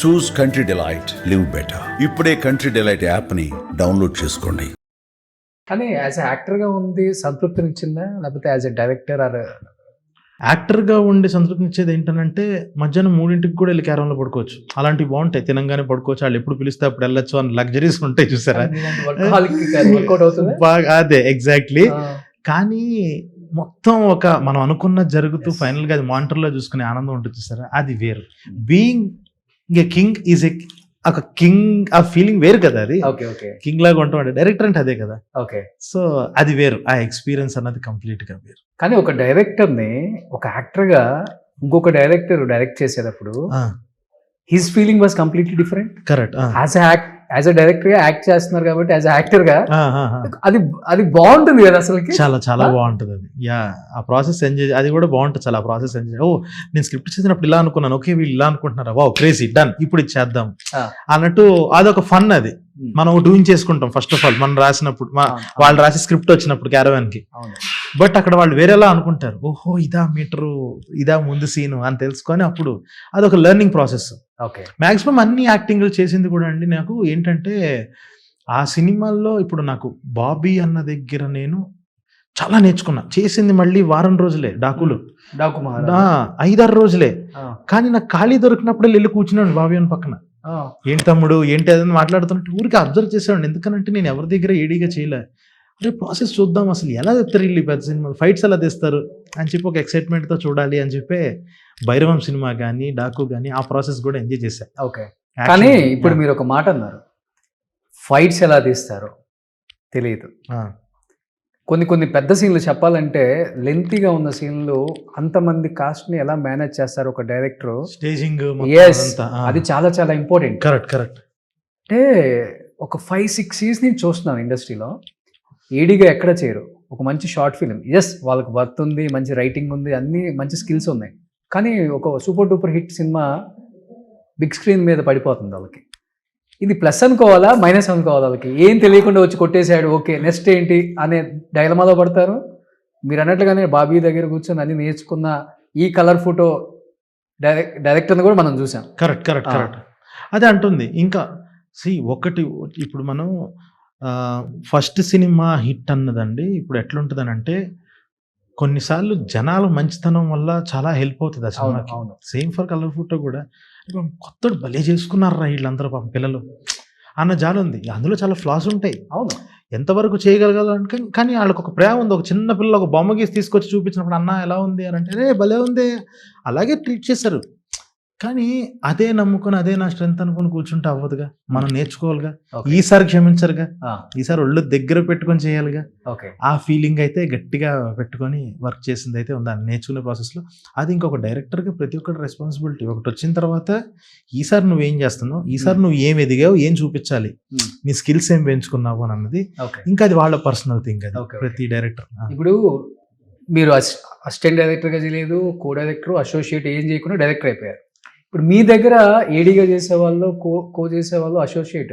చూస్ country delight, live better. ఇప్పుడే country delight యాప్ని download చేసుకోండి. కానీ యాజ్ యాక్టర్గా ఉంది సంతృప్తినిచ్చిందా, లేకపోతే యాజ్ ఎ డైరెక్టర్ ఆర్ యాక్టర్గా ఉండి సంతృప్తినిచ్చేది ఏంటంటే మధ్యాహ్నం 3ంటికి కూడా వెళ్ళి క్యారమ్లో పడుకోవచ్చు. అలాంటివి బాగుంటాయి. తినంగానే పడుకోవచ్చు, వాళ్ళు ఎప్పుడు పిలిస్తే అప్పుడు వెళ్ళొచ్చు అని లగ్జరీస్ ఉంటాయి చూసారా. వర్కౌట్ అవుతుంది బాగా అదే ఎగ్జాక్ట్లీ. కానీ మొత్తం ఒక మనం అనుకున్నది జరుగుతూ ఫైనల్గా అది మానిటర్లో చూసుకునే ఆనందం ఉంటుంది చూసారా, అది వేరు. బీయింగ్ ఏ కింగ్ ఈజ్ ఒక కింగ్ ఆ ఫీలింగ్ వేరు కదా. అది కింగ్ లాగా ఉంటాం. డైరెక్టర్ అంటే అదే కదా. ఓకే, సో అది వేరు. ఆ ఎక్స్పీరియన్స్ అన్నది కంప్లీట్ గా వేరు. కానీ ఒక డైరెక్టర్ని ఒక యాక్టర్గా ఇంకొక డైరెక్టర్ డైరెక్ట్ చేసేటప్పుడు his feeling was completely different. Correct. As a director గా యాక్ట్ చేస్తున్నారు కాబట్టి యాజ్ అ యాక్టర్ గా అది బాగుంటుంది కదా అసలు. చాలా చాలా బాగుంటుంది అది. యా, ఆ ప్రాసెస్ ఎంజాయ్, అది కూడా బాగుంటుంది చాలా. ఆ ప్రాసెస్ ఎంజాయ్. ఓ నేను స్క్రిప్ట్ చేసినప్పుడు ఇలా అనుకున్నాను, ఓకే వీళ్ళు ఇలా అనుకుంటున్నారా, వావ్ క్రేజీ, డన్, ఇప్పుడు ఇది చేద్దాం అన్నట్టు అదొక ఫన్. అది మనం డూయింగ్ చేసుకుంటాం ఫస్ట్ ఆఫ్ ఆల్. మనం రాసినప్పుడు వాళ్ళు రాసి స్క్రిప్ట్ వచ్చినప్పుడు క్యారవాన్ కి, బట్ అక్కడ వాళ్ళు వేరేలా అనుకుంటారు. ఓహో ఇదా మీటరు, ఇదా ముందు సీను అని తెలుసుకొని అప్పుడు అదొక లెర్నింగ్ ప్రాసెస్. ఓకే, మాక్సిమం అన్ని యాక్టింగ్లు చేసింది కూడా అండి నాకు ఏంటంటే ఆ సినిమాల్లో ఇప్పుడు నాకు బాబీ అన్న దగ్గర నేను చాలా నేర్చుకున్నా. చేసింది మళ్ళీ వారం రోజులే డాకులు, 5-6 రోజులే. కానీ నాకు ఖాళీ దొరికినప్పుడే వెళ్ళి కూర్చున్నాను బాబీ అని పక్కన. ఏంటి తమ్ముడు ఏంటి అదని మాట్లాడుతున్నట్టు ఊరికి అబ్జర్వ్ చేసేవాడిని. ఎందుకనంటే నేను ఎవరి దగ్గర ఏడీగా చేయలే. అరే ప్రాసెస్ చూద్దాం, అసలు ఎలా తెస్తారు వీళ్ళు పెద్ద సినిమా, ఫైట్స్ ఎలా తెస్తారు అని చెప్పి ఒక ఎక్సైట్మెంట్తో చూడాలి అని చెప్పి భైరవం సినిమా కానీ డాకు కానీ ఆ ప్రాసెస్ కూడా ఎంజాయ్ చేశాను. ఓకే, కానీ ఇప్పుడు మీరు ఒక మాట అన్నారు, ఫైట్స్ ఎలా తీస్తారో తెలియదు. కొన్ని పెద్ద సీన్లు చెప్పాలంటే లెంతీగా ఉన్న సీన్లు అంతమంది కాస్ట్ని ఎలా మేనేజ్ చేస్తారు ఒక డైరెక్టర్, స్టేజింగ్, అది చాలా చాలా ఇంపార్టెంట్. కరెక్ట్. అంటే ఒక 5-6 years నుంచి చూస్తున్నాను ఇండస్ట్రీలో, ఏడీగా ఎక్కడ చేయరు. ఒక మంచి షార్ట్ ఫిలిం, ఎస్ వాళ్ళకి వర్త్ ఉంది, మంచి రైటింగ్ ఉంది, అన్ని మంచి స్కిల్స్ ఉన్నాయి, కానీ ఒక super duper hit cinema big screen మీద పడిపోతుంది వాళ్ళకి. ఇది ప్లస్ అనుకోవాలా మైనస్ అనుకోవాలా? వాళ్ళకి ఏం తెలియకుండా వచ్చి కొట్టేశాడు, ఓకే నెక్స్ట్ ఏంటి అనే డైలమాలో పడతారు. మీరు అన్నట్లుగానే బాబీ దగ్గర కూర్చొని అన్ని నేర్చుకున్న ఈ కలర్ ఫోటో డైరెక్టర్ని కూడా మనం చూసాం. కరెక్ట్. అదే అంటుంది. ఇంకా ఒకటి ఇప్పుడు మనం ఫస్ట్ సినిమా హిట్ అన్నదండి ఇప్పుడు ఎట్లుంటుందని అంటే కొన్నిసార్లు జనాలు మంచితనం వల్ల చాలా హెల్ప్ అవుతుంది ఆ సినిమాకి. సేమ్ ఫర్ కలర్ ఫోటో కూడా కొత్తడు భలే చేసుకున్నారా వీళ్ళందరూ పాపం పిల్లలు అన్న జాలి ఉంది. అందులో చాలా ఫ్లాస్ ఉంటాయి. అవును, ఎంతవరకు చేయగలగాలంటే, కానీ వాళ్ళకి ఒక ప్రేమ ఉంది. ఒక చిన్న పిల్లలు ఒక బొమ్మ గీసి తీసుకొచ్చి చూపించినప్పుడు అన్న ఎలా ఉంది అని అంటే రే భలే ఉంది, అలాగే ట్రీట్ చేశారు. కానీ అదే నమ్ముకొని అదే నా స్ట్రెంత్ అనుకుని కూర్చుంటే అవ్వదుగా. మనం నేర్చుకోవాలిగా. ఈసారి క్షమించరుగా, ఈసారి ఒళ్ళు దగ్గర పెట్టుకొని చేయాలిగా. ఆ ఫీలింగ్ అయితే గట్టిగా పెట్టుకొని వర్క్ చేసింది అయితే ఉంది నేర్చుకునే ప్రాసెస్లో. అది ఇంకొక డైరెక్టర్గా ప్రతి ఒక్కటి రెస్పాన్సిబిలిటీ. ఒకటి వచ్చిన తర్వాత ఈసారి నువ్వేం చేస్తున్నావు, ఈసారి నువ్వు ఏం ఎదిగావు, ఏం చూపించాలి, నీ స్కిల్స్ ఏం పెంచుకున్నావు అని అన్నది ఇంకా అది వాళ్ళ పర్సనల్ థింగ్. అది ప్రతి డైరెక్టర్. ఇప్పుడు మీరు అసిస్టెంట్ డైరెక్టర్గా చేయలేదు, కో డైరెక్టర్, అసోసియేట్ ఏం చేయకుండా డైరెక్టర్ అయిపోయారు. ఇప్పుడు మీ దగ్గర ఏడీగా చేసేవాళ్ళు, కో చేసేవాళ్ళు, అసోసియేట్,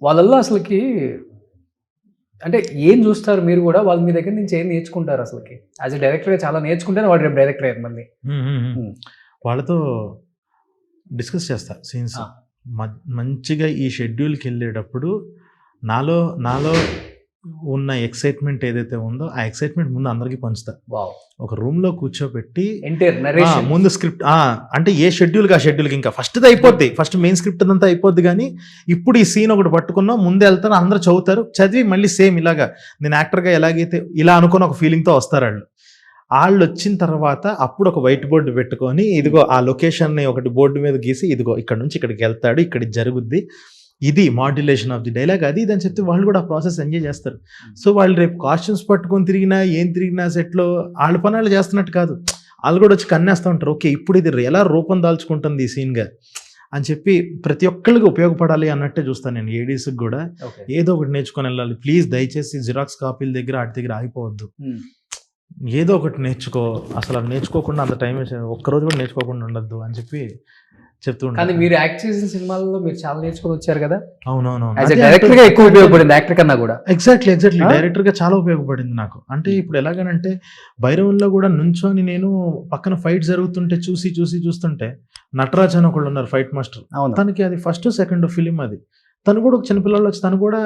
వాళ్ళల్లో అసలుకి అంటే ఏం చూస్తారు మీరు కూడా? వాళ్ళు మీ దగ్గర నుంచి ఏం నేర్చుకుంటారు అసలుకి? యాజ్ ఎ డైరెక్టర్గా చాలా నేర్చుకుంటేనే వాళ్ళు రేపు డైరెక్టర్ అయ్యారు. మళ్ళీ వాళ్ళతో డిస్కస్ చేస్తా సీన్స్. మంచిగా ఈ షెడ్యూల్కి వెళ్ళేటప్పుడు నాలో ఉన్న ఎక్సైట్మెంట్ ఏదైతే ఉందో ఆ ఎక్సైట్మెంట్ ముందు అందరికీ పంచుతా. ఒక రూమ్ లో కూర్చోబెట్టి ముందు స్క్రిప్ట్ అంటే ఏ షెడ్యూల్కి ఆ షెడ్యూల్కి ఇంకా ఫస్ట్ది అయిపోద్ది, ఫస్ట్ మెయిన్ స్క్రిప్ట్ అంతా అయిపోద్ది. కానీ ఇప్పుడు ఈ సీన్ ఒకటి పట్టుకున్నాం, ముందే వెళ్తారు, అందరూ చదువుతారు, చదివి మళ్ళీ సేమ్ ఇలాగా నేను యాక్టర్గా ఎలాగైతే ఇలా అనుకుని ఒక ఫీలింగ్తో వస్తారు వాళ్ళు వచ్చిన తర్వాత అప్పుడు ఒక వైట్ బోర్డు పెట్టుకొని ఇదిగో ఆ లొకేషన్ని ఒకటి బోర్డు మీద గీసి ఇదిగో ఇక్కడ నుంచి ఇక్కడికి వెళ్తాడు, ఇక్కడ జరుగుద్ది, ఇది మాడ్యులేషన్ ఆఫ్ ది డైలాగ్, అది ఇది అని చెప్తే వాళ్ళు కూడా ఆ ప్రాసెస్ ఎంజాయ్ చేస్తారు. సో వాళ్ళు రేపు కాస్ట్యూమ్స్ పట్టుకొని తిరిగినా ఏం తిరిగినా సెట్లో వాళ్ళ పనులు చేస్తున్నట్టు కాదు, వాళ్ళు కూడా వచ్చి కన్నేస్తూ ఉంటారు. ఓకే ఇప్పుడు ఇది ఎలా రూపం దాల్చుకుంటుంది ఈ సీన్గా అని చెప్పి ప్రతి ఒక్కరికి ఉపయోగపడాలి అన్నట్టే చూస్తాను నేను. ఏడీస్కి కూడా ఏదో ఒకటి నేర్చుకొని వెళ్ళాలి. ప్లీజ్ దయచేసి జిరాక్స్ కాపీల దగ్గర వాటి దగ్గర ఆగిపోవద్దు. ఏదో ఒకటి నేర్చుకో. అసలు అది నేర్చుకోకుండా అంత టైం ఒక్కరోజు కూడా నేర్చుకోకుండా ఉండద్దు అని చెప్పి చెప్తూ కానీ ఉంటాను. మీరు యాక్ట్ చేసిన సినిమాల్లో మీరు చాలా నేర్చుకొని వచ్చారు కదా, అవునవునవును. యాజ్ అదే డైరెక్టర్ గా ఎక్కువ ఉపయోగపడింది యాక్టర్ కన్నా కూడా. ఎగ్జాక్ట్లీ ఆ? డైరెక్టర్ గా చాలా ఉపయోగపడింది నాకు. అంటే ఇప్పుడు ఎలాగనంటే భైరవంలో కూడా నుంచొని నేను పక్కన ఫైట్ జరుగుతుంటే చూస్తుంటే నటరాజ్ అని ఒకళ్ళు ఉన్నారు ఫైట్ మాస్టర్. అవును. తనకి అది ఫస్ట్ సెకండ్ ఫిలిం అది. తను కూడా ఒక చిన్నపిల్లలు వచ్చి తను కూడా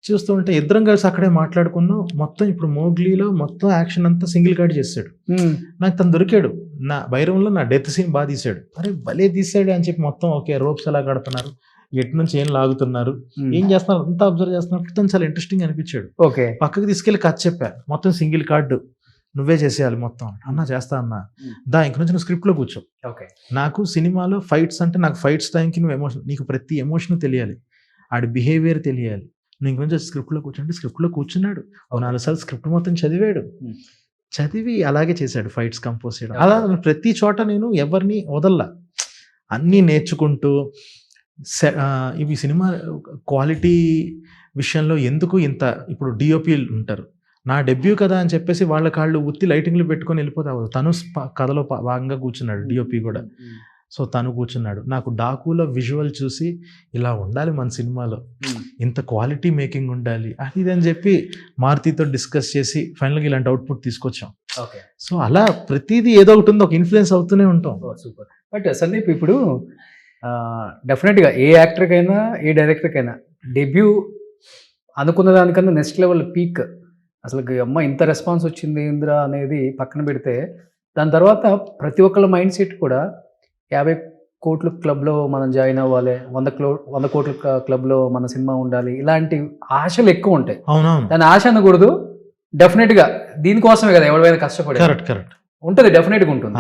చూస్తూ ఉంటే ఇద్దరం కలిసి అక్కడే మాట్లాడుకున్నాం. మొత్తం ఇప్పుడు మోగ్లీలో మొత్తం యాక్షన్ అంతా సింగిల్ కార్డ్ చేశాడు. నాకు తను దొరికాడు. నా భైరవంలో నా డెత్ సీన్ బాగా తీశాడు. అరే భలే తీసాడు అని చెప్పి మొత్తం ఓకే రోప్స్ ఎలా కడుతున్నారు, ఎటు నుంచి ఏం లాగుతున్నారు, ఏం చేస్తున్నారు అంతా అబ్జర్వ్ చేస్తున్నారు. తను చాలా ఇంట్రెస్టింగ్ అనిపించాడు. ఓకే. పక్కకి తీసుకెళ్ళి కథ చెప్పా, మొత్తం సింగిల్ కార్డు నువ్వే చేసేయాలి మొత్తం. అన్నా చేస్తా అన్నా, దా ఇంక నుంచి నువ్వు స్క్రిప్ట్లో కూర్చో. ఓకే. నాకు సినిమాలో ఫైట్స్ అంటే నాకు ఫైట్స్ టైంకి నువ్వు ఎమోషన్, నీకు ప్రతి ఎమోషన్ తెలియాలి, ఆడి బిహేవియర్ తెలియాలి. నువ్వు ఇంక నుంచి స్క్రిప్ట్లో కూర్చోండి. స్క్రిప్ట్లో కూర్చున్నాడు. ఓ 4 సార్లు స్క్రిప్ట్ మొత్తం చదివాడు. చదివి అలాగే చేశాడు ఫైట్స్ కంపోజ్ చేయడం. అలా ప్రతి చోట నేను ఎవరిని వదల్లా, అన్నీ నేర్చుకుంటూ ఇవి సినిమా క్వాలిటీ విషయంలో ఎందుకు ఇంత ఇప్పుడు డిఓపీలు ఉంటారు. నా డెబ్యూ కదా అని చెప్పేసి వాళ్ళ కాళ్ళు ఉత్తి లైటింగ్లు పెట్టుకొని వెళ్ళిపోతావు. తను కథలో భాగంగా కూర్చున్నాడు డిఓపి కూడా. సో తను కూర్చున్నాడు. నాకు డాకులో విజువల్ చూసి ఇలా ఉండాలి మన సినిమాలో, ఇంత క్వాలిటీ మేకింగ్ ఉండాలి అది ఇది అని చెప్పి మారుతితో డిస్కస్ చేసి ఫైనల్గా ఇలాంటి అవుట్పుట్ తీసుకొచ్చాం. ఓకే. సో అలా ప్రతిదీ ఏదో ఒకటి ఉంది, ఒక ఇన్ఫ్లుయెన్స్ అవుతూనే ఉంటాం. సూపర్. బట్ సందీప్, ఇప్పుడు డెఫినెట్గా ఏ యాక్టర్కైనా ఏ డైరెక్టర్కైనా డెబ్యూ అనుకున్న దానికన్నా నెక్స్ట్ లెవెల్ పీక్, అసలు అమ్మ ఇంత రెస్పాన్స్ వచ్చింది ఇంద్రా అనేది పక్కన పెడితే, దాని తర్వాత ప్రతి ఒక్కళ్ళ మైండ్ సెట్ కూడా 50 కోట్ల క్లబ్లో మనం జాయిన్ అవ్వాలి, 100 కోట్ల క్లబ్లో మన సినిమా ఉండాలి, ఇలాంటి ఆశలు ఎక్కువ ఉంటాయి. అవునవును, దాని ఆశ అనకూడదు. డెఫినెట్గా దీనికోసమే కదా ఎవరైనా కష్టపడి కరెక్ట్ ఉంటుంది, డెఫినెట్గా ఉంటుంది.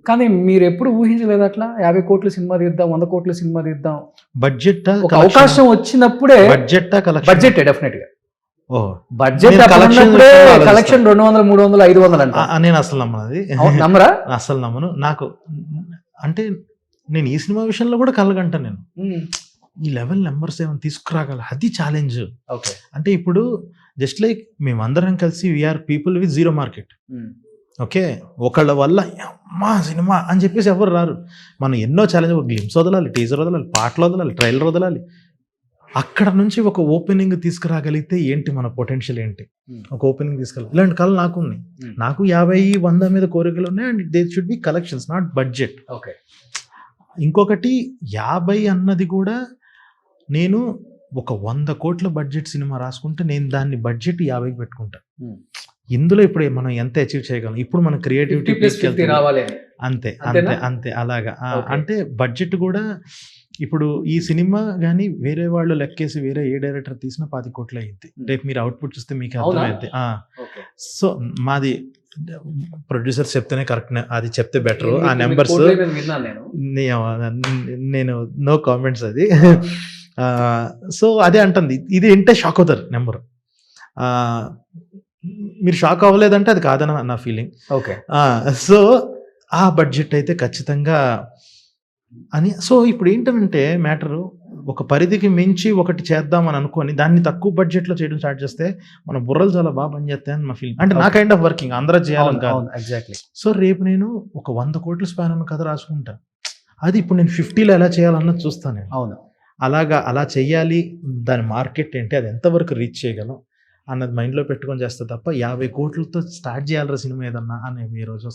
కానీ మీరు ఎప్పుడు ఊహించలేదు అట్లా 50 కోట్ల సినిమా తీద్దాం, 100 కోట్ల సినిమా తీద్దాం? బడ్జెట్ ఒక అవకాశం వచ్చినప్పుడే బడ్జెట్ డెఫినెట్గా బడ్జెట్ కలెక్షన్ 200, 300, 500 అంట. నేను అసలు నమ్మను, నమ్మరా? అసలు నమ్మను. నాకు అంటే నేను ఈ సినిమా విషయంలో కూడా కలగంట, నేను ఈ లెవెల్ నెంబర్స్ ఏమైనా తీసుకురాగల, అది ఛాలెంజ్. ఓకే. అంటే ఇప్పుడు జస్ట్ లైక్ మేమందరం కలిసి we are people with zero market. Okay, ఒకళ్ళ వల్ల అమ్మా సినిమా అని చెప్పేసి ఎవరు రారు. మనం ఎన్నో ఛాలెంజ్, ఒక గ్లిమ్స్ వదలాలి, టీజర్ వదలాలి, పాటలు వదలాలి, ట్రైలర్ వదలాలి. అక్కడ నుంచి ఒక ఓపెనింగ్ తీసుకురాగలిగితే ఏంటి మన పొటెన్షియల్ ఏంటి, ఒక ఓపెనింగ్ తీసుకెళ్ళాలి. ఇలాంటి కళ నాకు ఉన్నాయి. నాకు 50, 100 మీద కోరికలు ఉన్నాయి. And they should be collections, not budget. Okay. ఇంకొకటి 50 అన్నది కూడా, నేను ఒక 100 కోట్ల బడ్జెట్ సినిమా రాసుకుంటే నేను దాన్ని బడ్జెట్ 50కి పెట్టుకుంటా. ఇందులో ఇప్పుడు మనం ఎంత అచీవ్ చేయగలం, ఇప్పుడు మన క్రియేటివిటీ రావాలి, అంతే అంతే అంతే అలాగా. అంటే బడ్జెట్ కూడా ఇప్పుడు ఈ సినిమా కానీ వేరే వాళ్ళు లెక్కేసి వేరే ఏ డైరెక్టర్ తీసినా 10 కోట్లు అయింది. రేపు మీరు అవుట్పుట్ చూస్తే మీకు అర్థమైంది. సో మాది ప్రొడ్యూసర్ చెప్తేనే కరెక్ట్, అది చెప్తే బెటర్. ఆ నెంబర్స్ నేను నో కామెంట్స్ అది. సో అదే అంటుంది, ఇది వింటే షాక్ అవుతారు నెంబర్. మీరు షాక్ అవ్వలేదంటే అది కాదని నా ఫీలింగ్. ఓకే. సో ఆ బడ్జెట్ అయితే ఖచ్చితంగా అని. సో ఇప్పుడు ఏంటంటే మ్యాటరు, ఒక పరిధికి మించి ఒకటి చేద్దామని అనుకొని దాన్ని తక్కువ బడ్జెట్లో చేయడం స్టార్ట్ చేస్తే మన బుర్రలు చాలా బాగా పనిచేస్తాయని మా ఫీలింగ్. అంటే నా కైండ్ ఆఫ్ వర్కింగ్ అందరూ చేయాలని కాదు. ఎగ్జాక్ట్లీ. సో రేపు నేను ఒక 100 కోట్ల స్పాన్ అన్న కథ రాసుకుంటా, అది ఇప్పుడు నేను 50లో ఎలా చేయాలన్నది చూస్తాను నేను. అవును. అలా చెయ్యాలి, దాని మార్కెట్ ఏంటి, అది ఎంతవరకు రీచ్ చేయగలం అన్నది మైండ్లో పెట్టుకొని చేస్తే తప్ప 50 కోట్లతో స్టార్ట్ చేయాలరా సినిమా ఏదన్నా అని ఈ రోజు.